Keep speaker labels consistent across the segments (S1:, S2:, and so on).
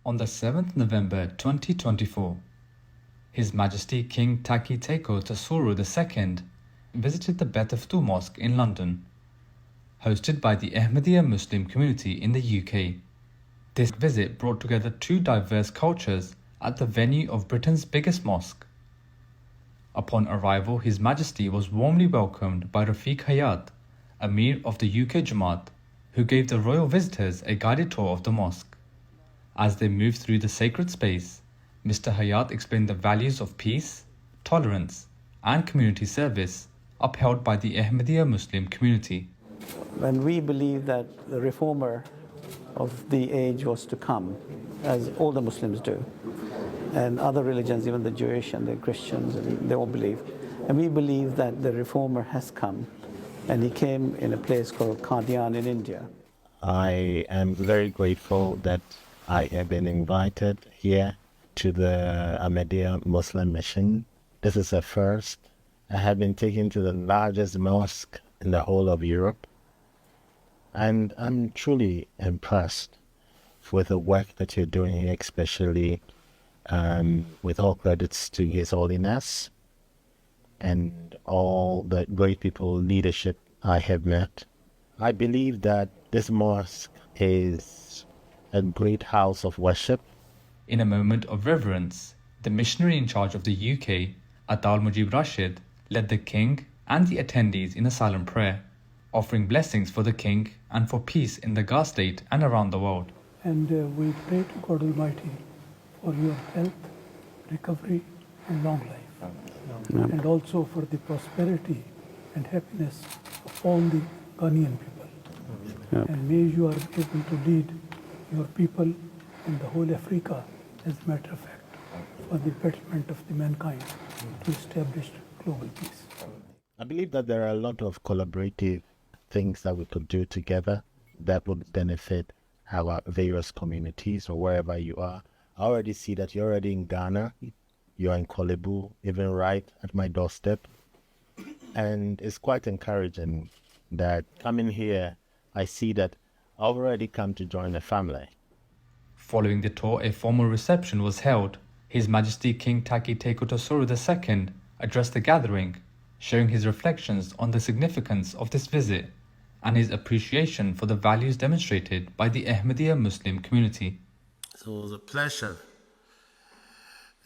S1: On the 7th November 2024, His Majesty King Tackie Teiko Tsuru II visited the Baitul Futuh Mosque in London, hosted by the Ahmadiyya Muslim community in the UK. This visit brought together two diverse cultures at the venue of Britain's biggest mosque. Upon arrival, His Majesty was warmly welcomed by Rafiq Hayat, Amir of the UK Jamaat, who gave the royal visitors a guided tour of the mosque. As they moved through the sacred space, Mr. Hayat explained the values of peace, tolerance, and community service upheld by the Ahmadiyya Muslim community.
S2: When we believe that the reformer of the age was to come, as all the Muslims do, and other religions, even the Jewish and the Christians, and they all believe. And we believe that the reformer has come, and he came in a place called Qadian in India.
S3: I am very grateful that I have been invited here to the Ahmadiyya Muslim mission. This is a first. I have been taken to the largest mosque in the whole of Europe, and I'm truly impressed with the work that you're doing here, especially with all credits to His Holiness and all the great people leadership I have met. I believe that this mosque is a great house of worship.
S1: In a moment of reverence, the missionary in charge of the UK, Atal Mujib Rashid, led the King and the attendees in a silent prayer, offering blessings for the King and for peace in the Ga state and around the world.
S4: And we pray to God Almighty for your health, recovery, and long life. And also for the prosperity and happiness of all the Ghanaian people. And may you are able to lead your people and the whole Africa, as a matter of fact, for the betterment of the mankind to establish global peace.
S3: I believe that there are a lot of collaborative things that we could do together that would benefit our various communities or wherever you are. I already see that you're already in Ghana, you're in Kolebu, even right at my doorstep. And it's quite encouraging that coming here, I see that I've already come to join a family.
S1: Following the tour, a formal reception was held. His Majesty King Tackie Teiko Tsuru II addressed the gathering, sharing his reflections on the significance of this visit and his appreciation for the values demonstrated by the Ahmadiyya Muslim community.
S3: So it was a pleasure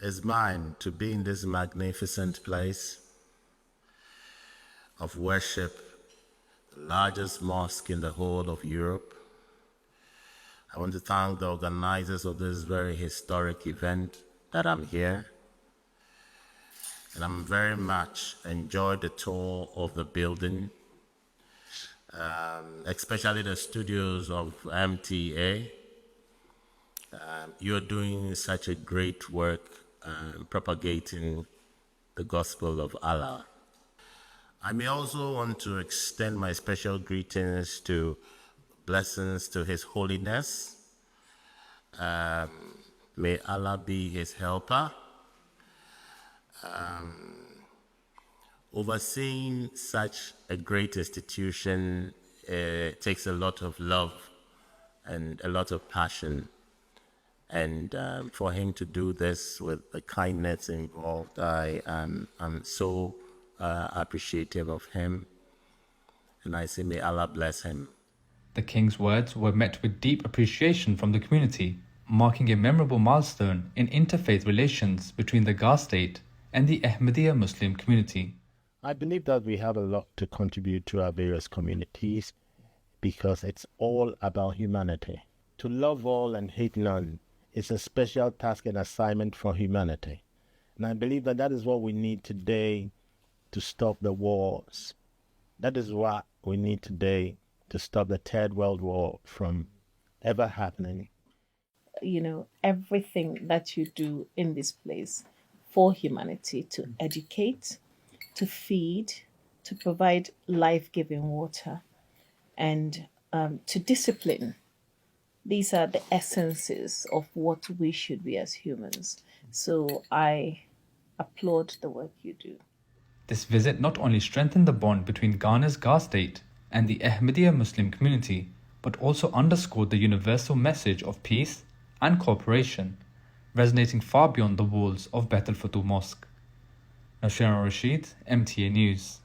S3: is mine to be in this magnificent place of worship, the largest mosque in the whole of Europe. I want to thank the organizers of this very historic event that I'm here. And I'm very much enjoyed the tour of the building, especially the studios of MTA. You're doing such a great work propagating the gospel of Allah. I may also want to extend my special greetings to blessings to His Holiness. May Allah be His helper. Overseeing such a great institution takes a lot of love and a lot of passion. And for him to do this with the kindness involved, I'm so appreciative of him. And I say, may Allah bless him.
S1: The King's words were met with deep appreciation from the community, marking a memorable milestone in interfaith relations between the Ga state and the Ahmadiyya Muslim community.
S3: I believe that we have a lot to contribute to our various communities because it's all about humanity. To love all and hate none is a special task and assignment for humanity. And I believe that that is what we need today to stop the wars. That is what we need today to stop the Third World War from ever happening.
S5: You know, everything that you do in this place for humanity, to educate, to feed, to provide life-giving water, and to discipline. These are the essences of what we should be as humans. So I applaud the work you do.
S1: This visit not only strengthened the bond between Ghana's Ga state and the Ahmadiyya Muslim community, but also underscored the universal message of peace and cooperation, resonating far beyond the walls of Baitul Futuh Mosque. Nashiran Rashid, MTA News.